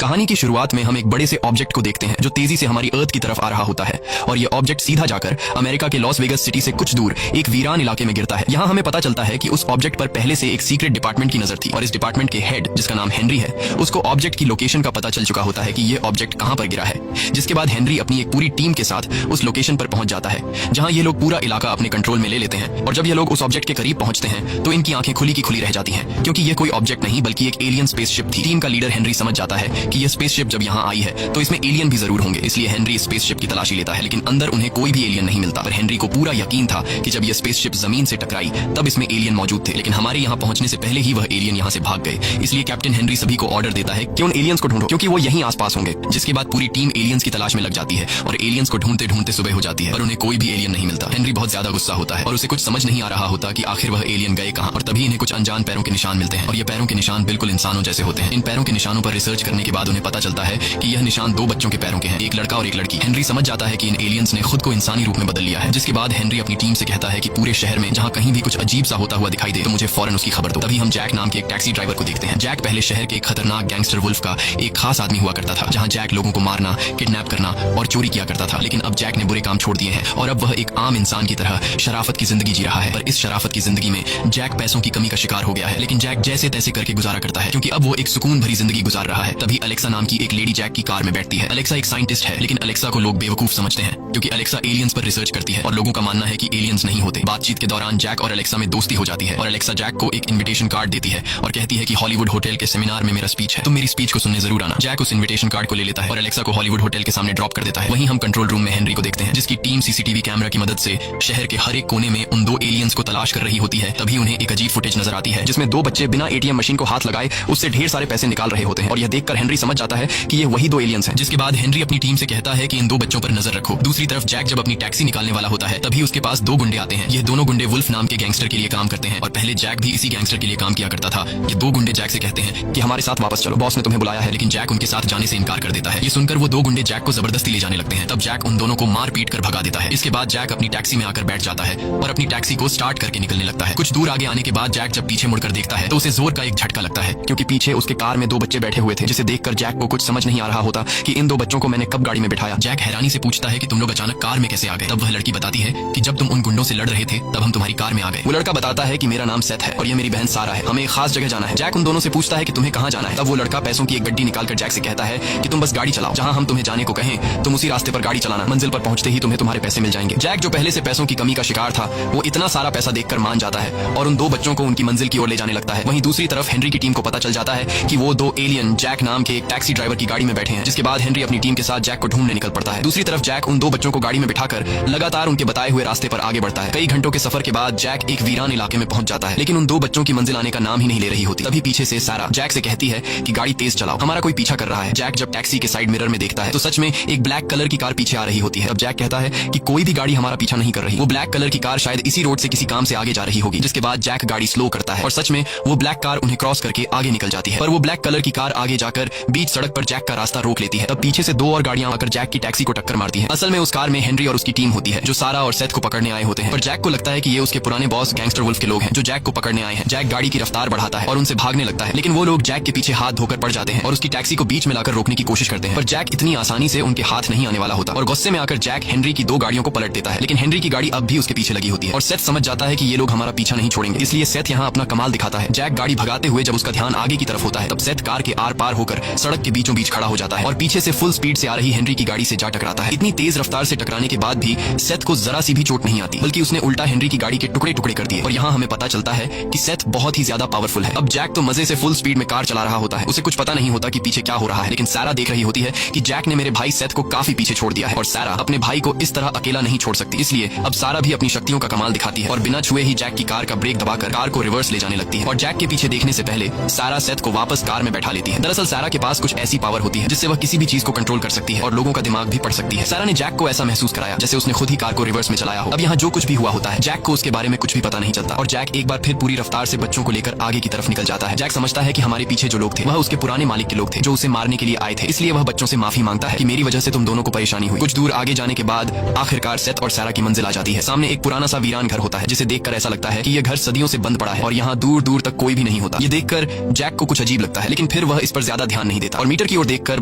कहानी की शुरुआत में हम एक बड़े से ऑब्जेक्ट को देखते हैं जो तेजी से हमारी अर्थ की तरफ आ रहा होता है और ये ऑब्जेक्ट सीधा जाकर अमेरिका के लॉस वेगस सिटी से कुछ दूर एक वीरान इलाके में गिरता है। यहाँ हमें पता चलता है कि उस ऑब्जेक्ट पर पहले से एक सीक्रेट डिपार्टमेंट की नजर थी और इस डिपार्टमेंट के हेड, जिसका नाम हेनरी है, उसको ऑब्जेक्ट की लोकेशन का पता चल चुका होता है कि ये ऑब्जेक्ट कहाँ पर गिरा है। जिसके बाद हेनरी अपनी एक पूरी टीम के साथ उस लोकेशन पर पहुंच जाता है जहाँ ये लोग पूरा इलाका अपने कंट्रोल में ले लेते हैं। और जब ये लोग उस ऑब्जेक्ट के करीब पहुंचते हैं तो इनकी आंखें खुली की खुली रह जाती हैं, क्योंकि ये कोई ऑब्जेक्ट नहीं बल्कि एक एलियन स्पेसशिप थी। टीम का लीडर हेनरी समझ जाता है कि ये स्पेसशिप जब यहाँ आई है तो इसमें एलियन भी जरूर होंगे, इसलिए हेनरी स्पेसशिप की तलाशी लेता है। लेकिन अंदर उन्हें कोई भी एलियन नहीं मिलता। पर हेनरी को पूरा यकीन था कि जब ये स्पेसशिप जमीन से टकराई तब इसमें एलियन मौजूद थे, लेकिन हमारे यहाँ पहुंचने से पहले ही वह एलियन यहाँ से भाग गए। इसलिए कैप्टन हेनरी सभी को ऑर्डर देता है कि उन एलियंस को ढूंढो, क्योंकि वो यहीं आसपास होंगे। जिसके बाद पूरी टीम एलियंस की तलाश में लग जाती है और एलियंस को ढूंढते ढूंढते सुबह हो जाती है और उन्हें कोई भी एलियन नहीं मिलता। हेनरी बहुत ज्यादा गुस्सा होता है और उसे कुछ समझ नहीं आ रहा होता कि आखिर वह एलियन गए कहाँ। और तभी इन्हें कुछ अनजान पैरों के निशान मिलते हैं और ये पैरों के निशान बिल्कुल इंसानों जैसे होते हैं। इन पैरों के निशानों पर रिसर्च करने के बाद उन्हें पता चलता है कि यह निशान दो बच्चों के पैरों के हैं, एक लड़का और एक लड़की। हेनरी समझ जाता है कि इन एलियंस ने खुद को इंसानी रूप में बदल लिया है। जिसके बाद हेनरी अपनी टीम से कहता है कि पूरे शहर में जहाँ कहीं भी कुछ अजीब सा होता हुआ दिखाई दे तो मुझे फौरन उसकी खबर दो। तभी हम जैक नाम के एक टैक्सी ड्राइवर को देखते हैं। जैक पहले शहर के एक खतरनाक गैंगस्टर वुल्फ का एक खास आदमी हुआ करता था, जहाँ जैक लोगों को मारना, किडनैप करना और चोरी किया करता था। लेकिन अब जैक ने बुरे काम छोड़ दिए हैं और अब वह एक आम इंसान की तरह शराफत की जिंदगी जी रहा है। पर इस शराफत की जिंदगी में जैक पैसों की कमी का शिकार हो गया है, लेकिन जैक जैसे तैसे करके गुजारा करता है, क्योंकि अब वो एक सुकून भरी जिंदगी गुजार रहा है। तभी अलेक्सा नाम की एक लेडी जैक की कार में बैठती है। अलेक्सा एक साइंटिस्ट है, लेकिन अलेक्सा को लोग बेवकूफ समझते हैं क्योंकि अलेक्सा एलियंस पर रिसर्च करती है और लोगों का मानना है कि एलियंस नहीं होते। बातचीत के दौरान जैक और अलेक्सा में दोस्ती हो जाती है और अलेक्सा जैक को एक इन्विटेशन कार्ड देती है और कहती है कि हॉलीवुड होटल के सेमिनार में मेरा स्पीच है, तुम मेरी स्पीच को सुनने जरूर आना। जैक उस इन्विटेशन कार्ड को ले लेता है और अलेक्सा को हॉलीवुड होटल के सामने ड्रॉप कर देता है। वहीं हम कंट्रोल रूम में हेनरी को देखते हैं, जिसकी टीम सीसीटीवी कैमरा की मदद से शहर के हर एक कोने में उन दो एलियंस को तलाश कर रही होती है। तभी उन्हें एक अजीब फुटेज नजर आती है जिसमें दो बच्चे बिना एटीएम मशीन को हाथ लगाए उससे ढेर सारे पैसे निकाल रहे होते हैं और यह देखकर हेनरी समझ जाता है कि ये वही दो एलियंस हैं। जिसके बाद हेनरी अपनी टीम से कहता है कि इन दो बच्चों पर नजर रखो। दूसरी तरफ जैक जब अपनी टैक्सी निकालने वाला होता है तभी उसके पास दो गुंडे आते हैं। ये दोनों गुंडे वुल्फ नाम के गैंगस्टर के लिए काम करते हैं और पहले जैक भी इसी गैंगस्टर के लिए काम किया करता था। ये दो गुंडे जैक से कहते हैं कि हमारे साथ वापस चलो, बॉस ने तुम्हें बुलाया है, लेकिन जैक उनके साथ जाने से इनकार कर देता है। ये सुनकर वो दो गुंडे जैक को जबरदस्ती ले जाने लगते हैं। तब जैक उन दोनों को मार पीट कर भगा देता है। इसके बाद जैक अपनी टैक्सी में आकर बैठ जाता है और अपनी टैक्सी को स्टार्ट करके निकलने लगता है। कुछ दूर आगे आने के बाद जैक जब पीछे मुड़कर देखता है तो उसे जोर का एक झटका लगता है, क्योंकि पीछे उसके कार में दो बच्चे बैठे हुए थे, जिसे देखकर जैक को कुछ समझ नहीं आ रहा होता कि इन दो बच्चों को मैंने कब गाड़ी में बिठाया। जैक हैरानी से पूछता है कि तुम लोग अचानक कार में कैसे आ गए। तब वह लड़की बताती है कि जब तुम उन गुंडों से लड़ रहे थे तब हम तुम्हारी कार में आ गए। वो लड़का बताता है कि मेरा नाम सेथ है और ये मेरी बहन सारा है, हमें एक खास जगह जाना है। जैक उन दोनों से पूछता है कि तुम्हें कहाँ जाना है। तब वो लड़का पैसों की एक गड्डी निकालकर जैक से कहता है कि तुम बस गाड़ी चलाओ, जहाँ हम तुम्हें जाने को कहें तुम उसी रास्ते पर गाड़ी चलाना, मंजिल पर पहुंचते ही तुम्हें तुम्हारे पैसे मिल जाएंगे। जैक जो पहले से पैसों की कमी का शिकार था वो इतना सारा पैसा देखकर मान जाता है और उन दो बच्चों को उनकी मंजिल की ओर ले जाने लगता है। वहीं दूसरी तरफ हेनरी की टीम को पता चल जाता है कि वो दो एलियन जैक नाम के एक टैक्सी ड्राइवर की गाड़ी में बैठे हैं। जिसके बाद हेनरी अपनी टीम के साथ जैक को ढूंढने निकल पड़ता है। दूसरी तरफ जैक उन दो बच्चों को गाड़ी में बिठाकर लगातार उनके बताए हुए रास्ते पर आगे बढ़ता है। कई घंटों के सफर के बाद जैक एक वीरान इलाके में पहुंच जाता है, लेकिन उन दो बच्चों की मंजिल आने का नाम ही नहीं ले रही होती। तभी पीछे से सारा जैक से कहती है कि गाड़ी तेज चलाओ, हमारा कोई पीछा कर रहा है। जैक जब टैक्सी के साइड मिरर में देखता है तो सच में एक ब्लैक कलर की कार पीछे आ रही होती है। तब जैक कहता है कि कोई भी गाड़ी हमारा पीछा नहीं कर रही, वो ब्लैक कलर की कार शायद इसी रोड से किसी काम से आगे जा रही होगी। जिसके बाद जैक गाड़ी स्लो करता है और सच में वो ब्लैक कार उन्हें क्रॉस करके आगे निकल जाती है। पर वो ब्लैक कलर की कार आगे जाकर बीच सड़क पर जैक का रास्ता रोक लेती है। तब पीछे से दो और गाड़ियां आकर जैक की टैक्सी को टक्कर मारती हैं। असल में उस कार में हेनरी और उसकी टीम होती है जो सारा और सेथ को पकड़ने आए होते हैं। पर जैक को लगता है कि ये उसके पुराने बॉस गैंगस्टर वुल्फ के लोग हैं जो जैक को पकड़ने आए हैं। जैक गाड़ी की रफ्तार बढ़ाता है और उनसे भागने लगता है, लेकिन वो लोग जैक के पीछे हाथ धोकर पड़ जाते हैं और उसकी टैक्सी को बीच में लाकर रोकने की कोशिश करते हैं। पर जैक इतनी आसानी से उनके हाथ नहीं आने वाला होता और गुस्से में आकर जैक हेनरी की दो गाड़ियों को पलट देता है, लेकिन हेनरी की गाड़ी अब भी उसके पीछे लगी होती है और सेथ समझ जाता है कि ये लोग हमारा पीछा नहीं छोड़ेंगे। इसलिए सेथ यहाँ अपना कमाल दिखाता है। जैक गाड़ी भगाते हुए जब उसका ध्यान आगे की तरफ होता है तब सेथ कार के आर पार होकर सड़क के बीचों बीच खड़ा हो जाता है और पीछे से फुल स्पीड से आ रही हेनरी की गाड़ी से जा टकराता है। इतनी तेज रफ्तार से टकराने के बाद भी सेथ को जरा सी भी चोट नहीं आती, बल्कि उसने उल्टा हेनरी की गाड़ी के टुकड़े टुकड़े कर दिए। और यहाँ हमें पता चलता है कि सेथ बहुत ही ज्यादा पावरफुल है। अब जैक तो मजे से फुल स्पीड में कार चला रहा होता है, उसे कुछ पता नहीं होता कि पीछे क्या हो रहा है, लेकिन सारा देख रही होती है कि जैक ने मेरे भाई सेथ को काफी पीछे छोड़ दिया है और सारा अपने भाई को इस तरह अकेला नहीं छोड़ सकती। इसलिए अब सारा भी अपनी शक्तियों का कमाल दिखाती है और बिना छुए ही जैक की कार का ब्रेक दबाकर कार को रिवर्स ले जाने लगती है और जैक के पीछे देखने से पहले सारा सेथ को वापस कार में बैठा लेती है। दरअसल सारा के पास कुछ ऐसी पावर होती है जिससे वह किसी भी चीज को कंट्रोल कर सकती है और लोगों का दिमाग भी पढ़ सकती है। सारा ने जैक को ऐसा महसूस कराया जैसे उसने खुद ही कार को रिवर्स में चलाया हो। अब यहाँ जो कुछ भी हुआ होता है जैक को उसके बारे में कुछ भी पता नहीं चलता और जैक एक बार फिर पूरी रफ्तार से बच्चों को लेकर आगे की तरफ निकल जाता है। जैक समझता है कि हमारे पीछे जो लोग थे वह उसके पुराने मालिक के लोग थे जो उसे मारने के लिए आए थे, इसलिए वह बच्चों से माफी मांगता है कि मेरी वजह से तुम दोनों को परेशानी हुई। कुछ दूर आगे जाने के बाद आखिरकार सेथ और सारा की मंजिल आ जाती है। सामने एक पुराना सा वीरान घर होता है जिसे देखकर ऐसा लगता है कि यह घर सदियों से बंद पड़ा है और यहाँ दूर दूर तक कोई भी नहीं होता। ये देखकर जैक को कुछ अजीब लगता है, लेकिन फिर वह इस पर ज्यादा ध्यान नहीं नहीं देता और मीटर की ओर देखकर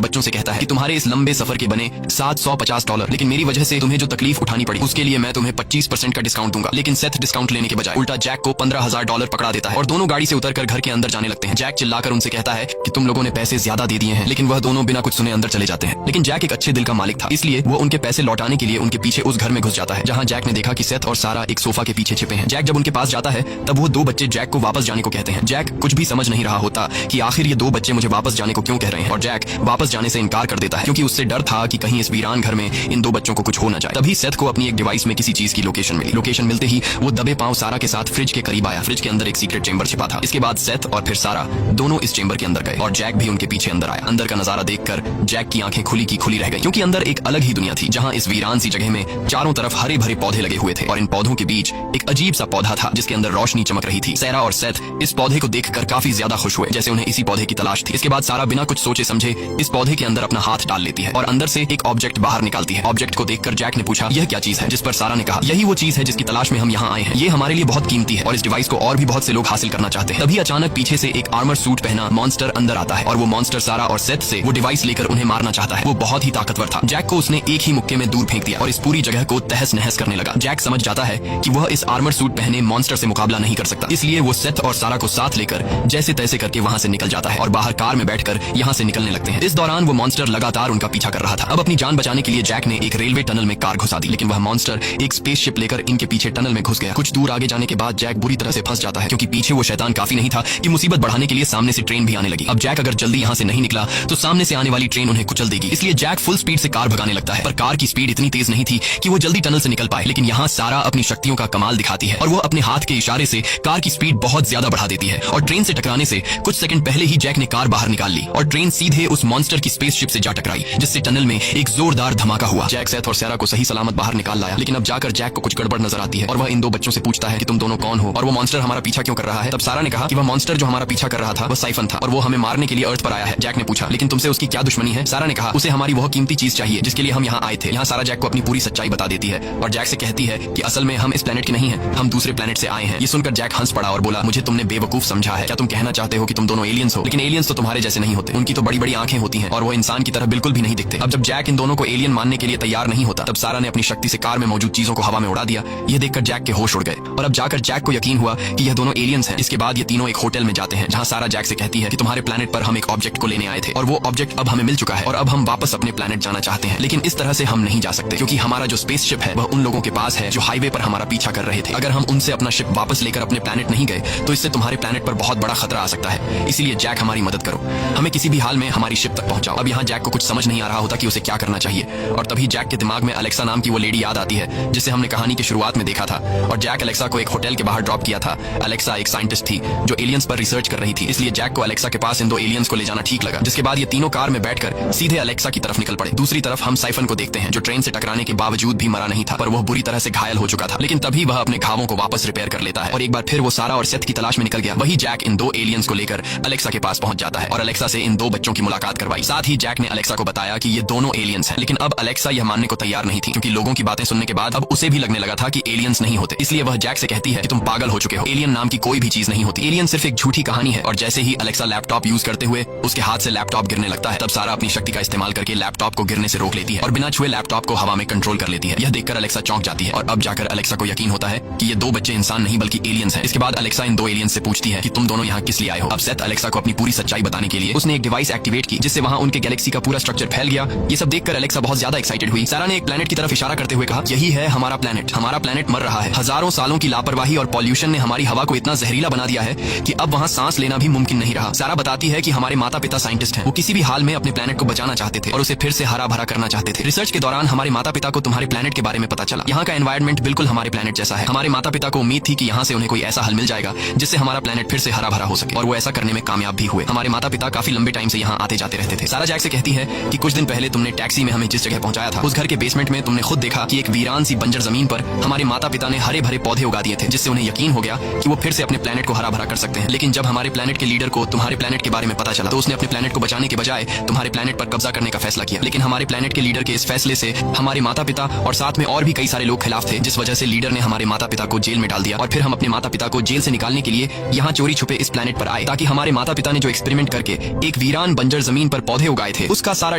बच्चों से कहता है कि तुम्हारे इस लंबे सफर के बने $750, लेकिन मेरी वजह से तुम्हें जो तकलीफ उठानी पड़ी उसके लिए मैं तुम्हें 25% का डिस्काउंट दूंगा। लेकिन सेथ डिस्काउंट लेने के बजाय उल्टा जैक को $15,000 पकड़ा देता है और दोनों गाड़ी से उतरकर घर के अंदर जाने लगते हैं। जैक चिल्लाकर उनसे कहता है कि तुम लोगों ने पैसे ज्यादा दे दिए हैं, लेकिन वह दोनों बिना कुछ सुने अंदर चले जाते हैं। लेकिन जैक एक अच्छे दिल का मालिक था, इसलिए वो उनके पैसे लौटाने के लिए उनके पीछे उस घर में घुस जाता है जहाँ जैक ने देखा कि सेथ और सारा एक सोफा के पीछे छिपे हैं। जैक जब उनके पास जाता है तब वो दो बच्चे जैक को वापस जाने को कहते हैं। जैक कुछ भी समझ नहीं रहा होता कि आखिर ये दो बच्चे मुझे वापस जाने को क्यों कह रहे हैं और जैक वापस जाने से इनकार कर देता है क्योंकि उससे डर था कि कहीं इस वीरान घर में इन दो बच्चों को कुछ हो न जाए। तभी सेथ को अपनी एक डिवाइस में किसी चीज की लोकेशन मिली। लोकेशन मिलते ही वो दबे पांव सारा के साथ फ्रिज के करीब आया। फ्रिज के अंदर एक सीक्रेट चेंबर छिपा था। इसके बाद सेथ और फिर सारा दोनों इस चेंबर के अंदर गए और जैक भी उनके पीछे अंदर आया। अंदर का नजारा देखकर जैक की आंखें खुली की खुली रह गई क्योंकि अंदर एक अलग ही दुनिया थी जहां इस वीरान सी जगह में चारों तरफ हरे भरे पौधे लगे हुए थे और इन पौधों के बीच एक अजीब सा पौधा था जिसके अंदर रोशनी चमक रही थी। सारा और सेथ इस पौधे को देखकर काफी ज्यादा खुश हुए जैसे उन्हें इसी पौधे की तलाश थी। इसके बाद सारा बिना कुछ सोचे समझे इस पौधे के अंदर अपना हाथ डाल लेती है और अंदर से एक ऑब्जेक्ट बाहर निकालती है। ऑब्जेक्ट को देखकर जैक ने पूछा यह क्या चीज है, जिस पर सारा ने कहा यही वो चीज है जिसकी तलाश में हम यहाँ आए हैं। ये हमारे लिए बहुत कीमती है और इस डिवाइस को और भी बहुत से लोग हासिल करना चाहते हैं। तभी अचानक पीछे से एक आर्मर सूट पहना मॉन्स्टर अंदर आता है और वो मॉन्स्टर सारा और सेथ से वो डिवाइस लेकर उन्हें मारना चाहता है। वो बहुत ही ताकतवर था। जैक को उसने एक ही मुक्के में दूर फेंक दिया और इस पूरी जगह को तहस नहस करने लगा। जैक समझ जाता है कि वह इस आर्मर सूट पहने मॉन्स्टर से मुकाबला नहीं कर सकता, इसलिए वो सेथ और सारा को साथ लेकर जैसे तैसे करके वहां से निकल जाता है और बाहर कार में बैठकर यहां से निकलने लगते हैं। इस दौरान वो मॉन्स्टर लगातार उनका पीछा कर रहा था। अब अपनी जान बचाने के लिए जैक ने एक रेलवे टनल में कार घुसा दी, लेकिन वह मॉन्स्टर एक स्पेसशिप लेकर इनके पीछे टनल में घुस गया। कुछ दूर आगे जाने के बाद जैक बुरी तरह से फंस जाता है क्योंकि पीछे वो शैतान काफी नहीं था कि मुसीबत बढ़ाने के लिए सामने से ट्रेन भी आने लगी। अब जैक अगर जल्दी यहाँ से नहीं निकला तो सामने से आने वाली ट्रेन उन्हें कुचल देगी, इसलिए जैक फुल स्पीड से कार भगाने लगता है। पर कार की स्पीड इतनी तेज नहीं थी कि वो जल्दी टनल से निकल पाए। लेकिन यहाँ सारा अपनी शक्तियों का कमाल दिखाती है और वो अपने हाथ के इशारे से कार की स्पीड बहुत ज्यादा बढ़ा देती है और ट्रेन से टकराने से कुछ सेकंड पहले ही जैक ने कार बाहर निकाल ली और ट्रेन सीधे उस मॉन्स्टर की स्पेसशिप से जा टकराई, जिससे टनल में एक जोरदार धमाका हुआ। जैक सेथ और सारा को सही सलामत बाहर निकाल लाया, लेकिन अब जाकर जैक को कुछ गड़बड़ नजर आती है और वह इन दो बच्चों से पूछता है कि तुम दोनों कौन हो और वो मॉन्स्टर हमारा पीछा क्यों कर रहा है। तब सारा ने कहा कि वह मॉन्स्टर जो हमारा पीछा कर रहा था वह साइफन था और वो हमें मारने के लिए अर्थ पर आया है। जैक ने पूछा लेकिन तुमसे उसकी क्या दुश्मनी है। सारा ने कहा उसे हमारी वह कीमती चीज चाहिए जिसके लिए हम यहाँ आए थे। यहाँ सारा जैक को अपनी पूरी सच्चाई बता देती है और जैक से कहती है कि असल में हम इस प्लेनेट के नहीं हैं, हम दूसरे प्लेनेट से आए हैं। ये सुनकर जैक हंस पड़ा और बोला मुझे तुमने बेवकूफ समझा है, क्या तुम कहना चाहते हो कि तुम दोनों एलियंस हो। लेकिन एलियंस तो तुम्हारे जैसे नहीं होते, उनकी तो बड़ी बड़ी आंखें होती हैं और वो इंसान की तरह बिल्कुल भी नहीं दिखते। अब जब जैक इन दोनों को एलियन मानने के लिए तैयार नहीं होता तब सारा ने अपनी शक्ति से कार में मौजूद चीजों को हवा में उड़ा दिया। यह देखकर जैक के होश उड़ गए और अब जाकर जैक को यकीन हुआ कि यह दोनों एलियंस हैं। इसके बाद ये तीनों एक होटल में जाते हैं जहां सारा जैक से कहती है कि तुम्हारे प्लेनेट पर हम एक ऑब्जेक्ट को लेने आए थे और वो ऑब्जेक्ट अब हमें मिल चुका है और अब हम वापस अपने प्लेनेट जाना चाहते हैं, लेकिन इस तरह से हम नहीं जा सकते क्योंकि हमारा जो स्पेसशिप है वह उन लोगों के पास है जो हाईवे पर हमारा पीछा कर रहे थे। अगर हम उनसे अपना शिप वापस लेकर अपने प्लेनेट नहीं गए तो इससे तुम्हारे प्लेनेट पर बहुत बड़ा खतरा आ सकता है, इसीलिए जैक हमारी मदद करो, हमें किसी भी हाल में हमारी शिप तक पहुंचाओ। अब यहाँ जैक को कुछ समझ नहीं आ रहा होता कि उसे क्या करना चाहिए और तभी जैक के दिमाग में अलेक्सा नाम की वो लेडी याद आती है जिसे हमने कहानी की शुरुआत में देखा था और जैक अलेक्सा को एक होटल के बाहर ड्रॉप किया था। अलेक्सा एक साइंटिस्ट थी जो एलियंस पर रिसर्च कर रही थी, इसलिए जैक को अलेक्सा के पास इन दो एलियंस को ले जाना ठीक लगा। जिसके बाद ये तीनों कार में बैठकर सीधे अलेक्सा की तरफ निकल पड़े। दूसरी तरफ हम साइफन को देखते हैं जो ट्रेन से टकराने के बावजूद भी मरा नहीं था पर वह बुरी तरह से घायल हो चुका था, लेकिन तभी वह अपने घावों को वापस रिपेयर कर लेता है और एक बार फिर वो सारा और सेथ की तलाश में निकल गया। वही जैक इन दो एलियंस को लेकर अलेक्सा के पास पहुंच जाता है और अलेक्सा से इन दो बच्चों की मुलाकात करवाई। साथ ही जैक ने अलेक्सा को बताया कि ये दोनों एलियंस हैं, लेकिन अब अलेक्सा यह मानने को तैयार नहीं थी क्योंकि लोगों की बातें सुनने के बाद अब उसे भी लगने लगा था कि एलियंस नहीं होते। इसलिए वह जैक से कहती है कि तुम पागल हो चुके हो, एलियन नाम की कोई भी चीज नहीं होती, एलियन सिर्फ एक झूठी कहानी है। और जैसे ही अलेक्सा लैपटॉप यूज करते हुए उसके हाथ से लैपटॉप गिरने लगता है तब सारा अपनी शक्ति का इस्तेमाल करके लैपटॉप को गिरने से रोक लेती है और बिना छुए लैपटॉप को हवा में कंट्रोल कर लेती है। यह देखकर अलेक्सा चौंक जाती है और अब जाकर अलेक्सा को यकीन होता है कि ये दो बच्चे इंसान नहीं बल्कि एलियंस हैं। इसके बाद अलेक्सा इन दो एलियंस से पूछती है कि तुम दोनों यहाँ किस लिए आए हो। अब सेथ अलेक्सा को अपनी पूरी सच्चाई बताने के लिए उसने एक डिवाइस एक्टिवेट की जिससे वहाँ उनके गैलेक्सी का पूरा स्ट्रक्चर फैल गया। ये सब देखकर अलेक्सा बहुत ज्यादा एक्साइटेड हुई। सारा ने एक प्लेनेट की तरफ इशारा करते हुए कहा यही है हमारा प्लेनेट, हमारा प्लेनेट मर रहा है। हजारों सालों की लापरवाही और पॉल्यूशन ने हमारी हवा को इतना जहरीला बना दिया है कि अब वहाँ सांस लेना भी मुमकिन नहीं रहा। सारा बताती है कि हमारे माता पिता साइंटिस्ट हैं, वो किसी भी हाल में अपने प्लेनेट को बचाना चाहते थे और उसे फिर से हरा भरा करना चाहते थे। रिसर्च के दौरान हमारे माता पिता को तुम्हारे प्लेनेट के बारे में पता चला। यहाँ का एनवायरमेंट बिल्कुल हमारे प्लेनेट जैसा है। हमारे माता पिता को उम्मीद थी कि यहाँ से उन्हें कोई ऐसा हल मिल जाएगा जिससे हमारा प्लेनेट फिर से हरा भरा हो सके और वो ऐसा करने में कामयाब भी हुए। हमारे माता पिता काफी लंबे टाइम से यहाँ आते जाते रहते थे। सारा जैक से कहती है कि कुछ दिन पहले तुमने टैक्सी में हमें जिस जगह पहुंचाया था उस घर के बेसमेंट में तुमने खुद देखा कि एक वीरान सी बंजर जमीन पर हमारे माता पिता ने हरे भरे पौधे उगा दिए थे जिससे उन्हें यकीन हो गया कि वो फिर से अपने प्लेनेट को हरा भरा कर सकते हैं। लेकिन जब हमारे प्लेनेट के लीडर को तुम्हारे प्लेनेट के बारे में पता चला तो उसने अपने प्लेनेट को बचाने के बजाय तुम्हारे प्लेनेट पर कब्जा करने का फैसला किया। लेकिन हमारे प्लेनेट के लीडर के इस फैसले से हमारे माता पिता और साथ में और भी कई सारे लोग खिलाफ थे, जिस वजह से लीडर ने हमारे माता पिता को जेल में डाल दिया और फिर हम अपने माता पिता को जेल से निकालने के लिए यहाँ चोरी छुपे इस प्लेनेट पर आए ताकि हमारे माता पिता ने जो एक्सपेरिमेंट करके एक वीरान बंजर जमीन पर पौधे उगाए थे, उसका सारा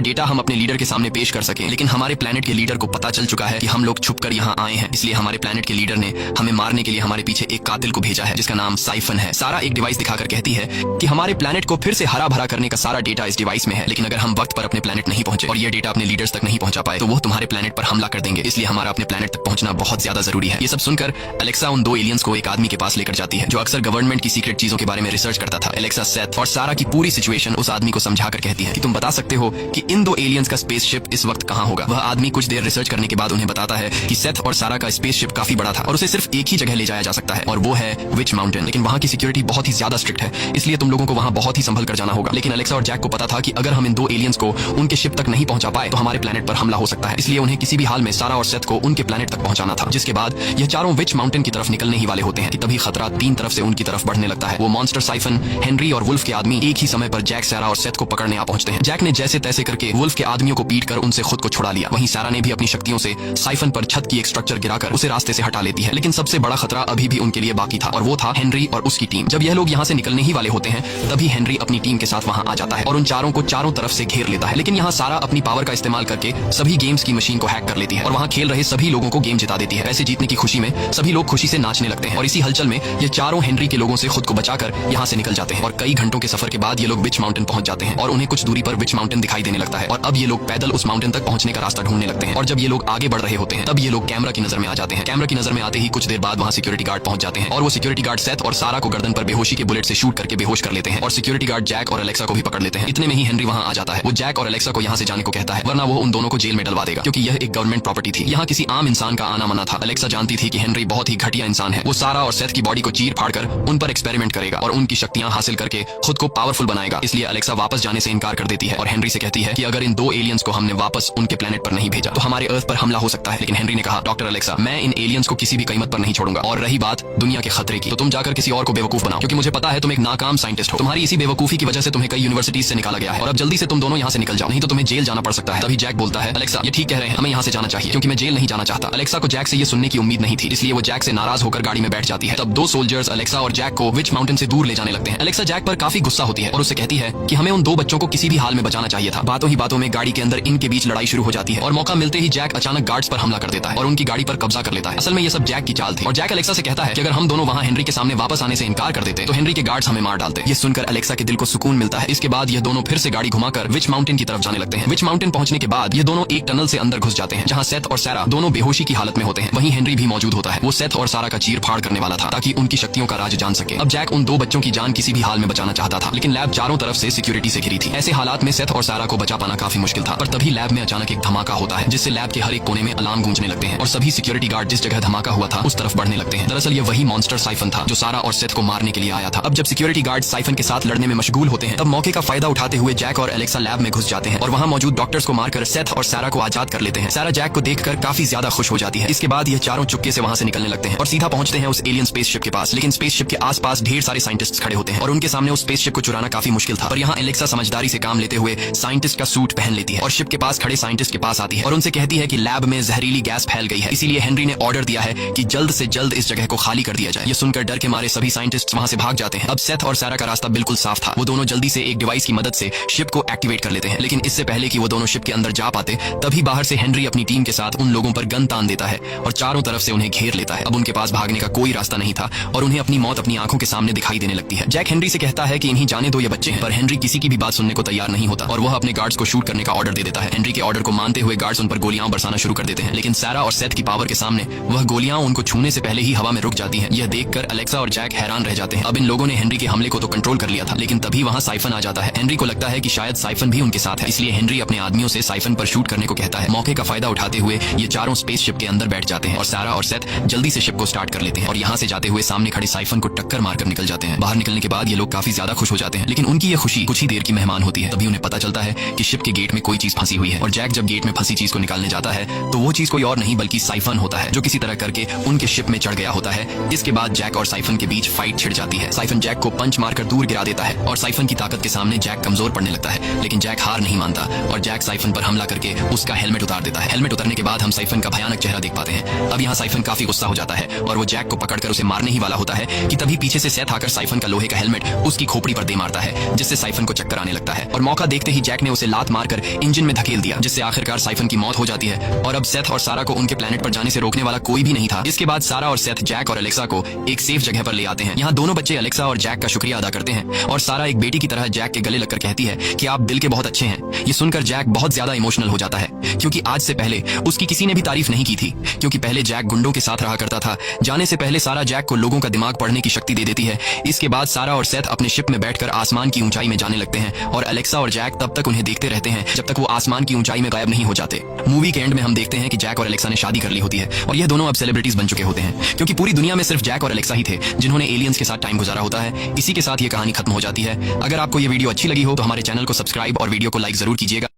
डेटा हम अपने लीडर के सामने पेश कर सके। लेकिन हमारे प्लेनेट के लीडर को पता चल चुका है कि हम लोग छुपकर यहाँ आए हैं, इसलिए हमारे प्लेनेट के लीडर ने हमें मारने के लिए हमारे पीछे एक कातिल को भेजा है जिसका नाम साइफन है। सारा एक डिवाइस दिखाकर कहती है कि हमारे प्लेनेट को फिर से हरा भरा करने का सारा डेटा इस डिवाइस में है, लेकिन अगर हम वक्त पर अपने प्लेनेट नहीं पहुंचे और ये डेटा अपने लीडर्स तक नहीं पहुंचा पाए तो वो तुम्हारे प्लेनेट पर हमला कर देंगे, इसलिए हमारा अपने प्लेनेट तक पहुंचना बहुत ज्यादा जरूरी है। ये सब सुनकर एलेक्सा उन दो एलियंस को एक आदमी के पास लेकर जाती है जो अक्सर गवर्नमेंट की सीक्रेट चीजों के बारे में रिसर्च करता था। एलेक्सा सेथ और सारा की पूरी सिचुएशन उस आदमी को समझाकर कहती है कि तुम बता सकते हो कि इन दो एलियंस का स्पेसशिप इस वक्त कहाँ होगा। वह आदमी कुछ देर रिसर्च करने के बाद उन्हें बताता है कि सेथ और सारा का स्पेसशिप काफी बड़ा था और उसे सिर्फ एक ही जगह ले जाया जा सकता है और वो है विच माउंटेन। लेकिन वहाँ की सिक्योरिटी बहुत ही ज्यादा स्ट्रिक्ट है, इसलिए तुम लोगों को वहाँ बहुत ही संभल कर जाना होगा। लेकिन एलेक्सा और जैक को पता था कि अगर हम इन दो एलियंस को उनके शिप तक नहीं पहुंचा पाए तो हमारे प्लेनेट पर हमला हो सकता है, इसलिए उन्हें किसी भी हाल में सारा और सेथ को उनके प्लेनेट तक पहुंचाना था। जिसके बाद यह चारों विच माउंटेन की तरफ निकलने ही वाले होते हैं कि तभी खतरा तीन तरफ से उनकी तरफ बढ़ने लगता है। वो मॉन्स्टर साइफन, हेनरी और वुल्फ के आदमी एक ही समय पर जैक, सारा और सेथ को पकड़ने आ पहुंचते हैं। जैक ने जैसे तैसे करके वुल्फ के आदमियों को पीट कर उनसे खुद को छुड़ा लिया। वहीं सारा ने भी अपनी शक्तियों से साइफन पर छत की एक स्ट्रक्चर गिराकर उसे रास्ते से हटा लेती है। लेकिन सबसे बड़ा खतरा अभी भी उनके लिए बाकी था और वो था हेनरी और उसकी टीम। जब यह लोग यहाँ से निकलने ही वाले होते हैं तभी हेनरी अपनी टीम के साथ वहाँ आ जाता है और उन चारों को चारों तरफ से घेर लेता है। लेकिन यहाँ सारा अपनी पावर का इस्तेमाल करके सभी गेम्स की मशीन को हैक कर लेती है और वहाँ खेल रहे सभी लोगों को गेम जिता देती है। ऐसे जीतने की खुशी में सभी लोग खुशी से नाचने लगते हैं और इसी हलचल में ये चारों हेनरी के लोगों से खुद को बचाकर यहाँ से निकल जाते हैं। और कई घंटों के सफर के बाद ये लोग विच माउंटेन पहुंच जाते हैं और उन्हें कुछ दूरी पर विच माउंटेन दिखाई देने लगता है और अब ये लोग पैदल उस माउंटेन तक पहुंचने का रास्ता ढूंढने लगते हैं। और जब ये लोग आगे बढ़ रहे होते हैं तब ये लोग कैमरा की नजर में आ जाते हैं। कैमरा की नजर में आते ही कुछ देर बाद वहाँ सिक्योरिटी गार्ड पहुंच जाते हैं और वो सिक्योरिटी गार्ड सेथ और सारा को गर्दन पर बेहोशी के बुलेट से शूट करके बेहोश कर लेते हैं और सिक्योरिटी गार्ड जैक और एलेक्सा को भी पकड़ लेते हैं। इतने में ही हेनरी वहाँ आ जाता है। वो जैक और एलेक्सा को यहाँ से जाने को कहता है वरना वो उन दोनों को जेल में डलवा देगा, क्योंकि यह एक गवर्नमेंट प्रॉपर्टी थी, यहाँ किसी आम इंसान का आना मना था। एलेक्सा जानती थी कि हेनरी बहुत ही घटिया इंसान है। वो सारा और सेथ की बॉडी को चीर फाड़ कर उन पर एक्सपेरिमेंट करेगा और उनकी शक्तियां हासिल करके खुद को पावरफुल बनाएगा, इसलिए एलेक्सा वापस जाने से इनकार कर देती है और हेनरी से कहती है कि अगर इन दो एलियंस को हमने वापस उनके प्लेनेट पर नहीं भेजा तो हमारे अर्थ पर हमला हो सकता है। लेकिन हेनरी ने कहा डॉक्टर एलेक्सा, मैं इन एलियंस को किसी भी कीमत पर नहीं छोड़ूंगा और रही बात दुनिया के खतरे की तो तुम जाकर किसी और को बेवकूफ बनाओ, क्योंकि मुझे पता है तुम एक नाकाम साइंटिस्ट हो। तुम्हारी इसी बेवकूफी की वजह से तुम्हें कई यूनिवर्सिटीज से निकाला गया है और अब जल्दी से तुम दोनों यहाँ से निकल जाओ, नहीं तो तुम्हें जेल जाना पड़ सकता है। तभी जैक बोलता है एलेक्सा ये ठीक कह रहे हैं, हमें यहाँ से जाना चाहिए क्योंकि मैं जेल नहीं जाना चाहता। एलेक्सा को जैक से ये सुनने की उम्मीद नहीं थी, इसलिए वो जैक से नाराज होकर गाड़ी में बैठ जाती है। तब दो सोल्जर्स एलेक्सा और जैक को विच माउंटेन से दूर ले जाने लगते हैं। एलेक्सा जैक पर काफी गुस्सा होती है और उससे कहती है कि हमें उन दो बच्चों को किसी भी हाल में बचाना चाहिए था। बातों ही बातों में गाड़ी के अंदर इनके बीच लड़ाई शुरू हो जाती है और मौका मिलते ही जैक अचानक गार्ड्स पर हमला कर देता है और उनकी गाड़ी पर कब्जा कर लेता है। असल में ये सब जैक की चाल थी और जैक एलेक्सा से कहता है कि अगर हम दोनों वहाँ हेनरी के सामने वापस आने से इनकार कर देते तो हेनरी के गार्ड्स हमें मार डालते। ये सुनकर एलेक्सा के दिल को सुकून मिलता है। इसके बाद ये दोनों फिर से गाड़ी घुमाकर विच माउंटेन की तरफ जाने लगते हैं। विच माउंटेन पहुंचने के बाद ये दोनों एक टनल से अंदर घुस जाते हैं जहाँ सेथ और सारा दोनों बेहोशी की हालत में होते हैं। वहीं हेनरी भी मौजूद होता है। वो सेथ और सारा का चीर फाड़ करने वाला था ताकि उनकी शक्तियों का राज जान सके। अब जैक उन दो बच्चों की जान किसी भी हाल में बचाना चाहता था, लेकिन लैब चारों तरफ से सिक्योरिटी से घिरी थी। ऐसे हालात में सेथ और सारा को बचा पाना काफी मुश्किल था। पर तभी लैब में अचानक एक धमाका होता है जिससे लैब के हर एक कोने में अलार्म गूंजने लगते हैं और सभी सिक्योरिटी गार्ड जिस जगह धमाका हुआ था उस तरफ बढ़ने लगते हैं। दरअसल ये वही मॉन्स्टर साइफन था जो सारा और सेथ को मारने के लिए आया था। अब जब सिक्योरिटी गार्ड साइफन के साथ लड़ने में मशगूल होते हैं तब मौके का फायदा उठाते हुए जैक और एलेक्सा लैब में घुस जाते हैं और वहाँ मौजूद डॉक्टर्स को मारकर सेथ और सारा को आजाद कर लेते हैं। सारा जैक को देखकर काफी ज्यादा खुश हो जाती है। इसके बाद ये चारों चुपके से वहाँ से निकलने लगते हैं और सीधा पहुंचते हैं उस एलियन स्पेसशिप के पास। लेकिन स्पेसशिप के आसपास ढेर सारे साइंटिस्ट्स खड़े होते हैं और उनके सामने उस स्पेसशिप को चुराना काफी मुश्किल था। पर यहाँ एलेक्सा समझदारी से काम लेते हुए साइंटिस्ट का सूट पहन लेती है और शिप के पास खड़े साइंटिस्ट के पास आती है और उनसे कहती है कि लैब में जहरीली गैस फैल गई है, इसीलिए हेनरी ने ऑर्डर दिया है कि जल्द से जल्द इस जगह को खाली कर दिया जाए। ये सुनकर डर के मारे सभी साइंटिस्ट वहाँ से भाग जाते हैं। अब सेथ और सारा का रास्ता बिल्कुल साफ था। वो दोनों जल्दी से एक डिवाइस की मदद से शिप को एक्टिवेट कर लेते हैं। लेकिन इससे पहले कि वो दोनों शिप के अंदर जा पाते तभी बाहर से हेनरी अपनी टीम के साथ उन लोगों पर गन तान देता है और चारों तरफ से उन्हें घेर लेता है। अब उनके पास भागने का कोई रास्ता नहीं था और उन्हें अपनी मौत अपनी आंखों के सामने दिखाई देने लगती है। जैक हेनरी से कहता है कि इन्हीं जाने दो, ये बच्चे हैं। पर हेनरी किसी की भी बात सुनने को तैयार नहीं होता और वह अपने गार्ड्स को शूट करने का ऑर्डर दे देता है। हेनरी के ऑर्डर को मानते हुए गार्ड्स उन पर गोलियां बरसाना शुरू कर देते हैं, लेकिन सारा और सेथ की पावर के सामने वह गोलियां उनको छूने से पहले ही हवा में रुक जाती हैं। यह देखकर एलेक्सा और जैक हैरान रह जाते हैं। अब इन लोगों ने हेनरी के हमले को तो कंट्रोल कर लिया था, लेकिन तभी वहां साइफन आ जाता है। हेनरी को लगता है कि शायद साइफन भी उनके साथ है, इसलिए हेनरी अपने आदमियों से साइफन पर शूट करने को कहता है। मौके का फायदा उठाते हुए ये चारों स्पेसशिप के अंदर बैठ जाते हैं और सारा और सेथ जल्दी से शिप को स्टार्ट कर लेते हैं और यहाँ से जाते हुए सामने खड़े साइफन को टक्कर मारकर निकल जाते हैं। बाहर निकलने के बाद ये लोग काफी ज्यादा खुश हो जाते हैं, लेकिन उनकी ये खुशी कुछ ही देर की मेहमान होती है। तभी उन्हें पता चलता है कि शिप के गेट में कोई चीज फंसी हुई है और जैक जब गेट में फंसी चीज को निकालने जाता है तो वो चीज कोई और नहीं बल्कि साइफन होता है, जो किसी तरह करके उनके शिप में चढ़ गया होता है। इसके बाद जैक और साइफन के बीच फाइट छिड़ जाती है। साइफन जैक को पंच मारकर दूर गिरा देता है और साइफन की ताकत के सामने जैक कमजोर पड़ने लगता है, लेकिन जैक हार नहीं मानता और जैक साइफन पर हमला करके उसका हेलमेट उतार देता है। हेलमेट उतारने के बाद हम साइफन का भयानक चेहरा देख पाते हैं। अब यहाँ साइफन काफी गुस्सा हो जाता है और वो जैक को पकड़कर उसे मारने ही वाला होता है कि तभी पीछे से सेथ आकर साइफन का लोहे का हेलमेट उसकी खोपड़ी पर दे मारता है, जिससे साइफन को चक्कर आने लगता है और मौका देखते ही जैक ने उसे लात मारकर इंजन में धकेल दिया, जिससे आखिरकार साइफन की मौत हो जाती है। और अब सेथ और सारा को उनके प्लेनेट पर जाने से रोकने वाला कोई भी नहीं था। इसके बाद सारा और सेथ जैक और अलेक्सा को एक सेफ जगह पर ले आते हैं। यहाँ दोनों बच्चे अलेक्सा और जैक का शुक्रिया अदा करते हैं और सारा एक बेटी की तरह जैक के गले लगकर कहती है कि आप दिल के बहुत अच्छे हैं। ये सुनकर जैक बहुत ज्यादा इमोशनल हो जाता है, क्योंकि आज से पहले उसकी किसी ने भी तारीफ नहीं की थी, क्योंकि पहले जैक गुंडों के साथ रहा करता था। जाने से पहले सारा जैक को लोगों का दिमाग पढ़ने की शक्ति दे देती है। इसके बाद सारा और सेथ अपने शिप में बैठकर आसमान की ऊंचाई में जाने लगते हैं और अलेक्सा और जैक तब तक उन्हें देखते रहते हैं जब तक वो आसमान की ऊंचाई में गायब नहीं हो जाते। मूवी के एंड में हम देखते हैं कि जैक और अलेक्सा ने शादी कर ली होती है और यह दोनों अब सेलिब्रिटीज बन चुके होते हैं, क्योंकि पूरी दुनिया में सिर्फ जैक और अलेक्सा ही थे जिन्होंने एलियंस के साथ टाइम गुजारा होता है। इसी के साथ ये कहानी खत्म हो जाती है। अगर आपको ये वीडियो अच्छी लगी हो तो हमारे चैनल को सब्सक्राइब और वीडियो को लाइक जरूर कीजिएगा।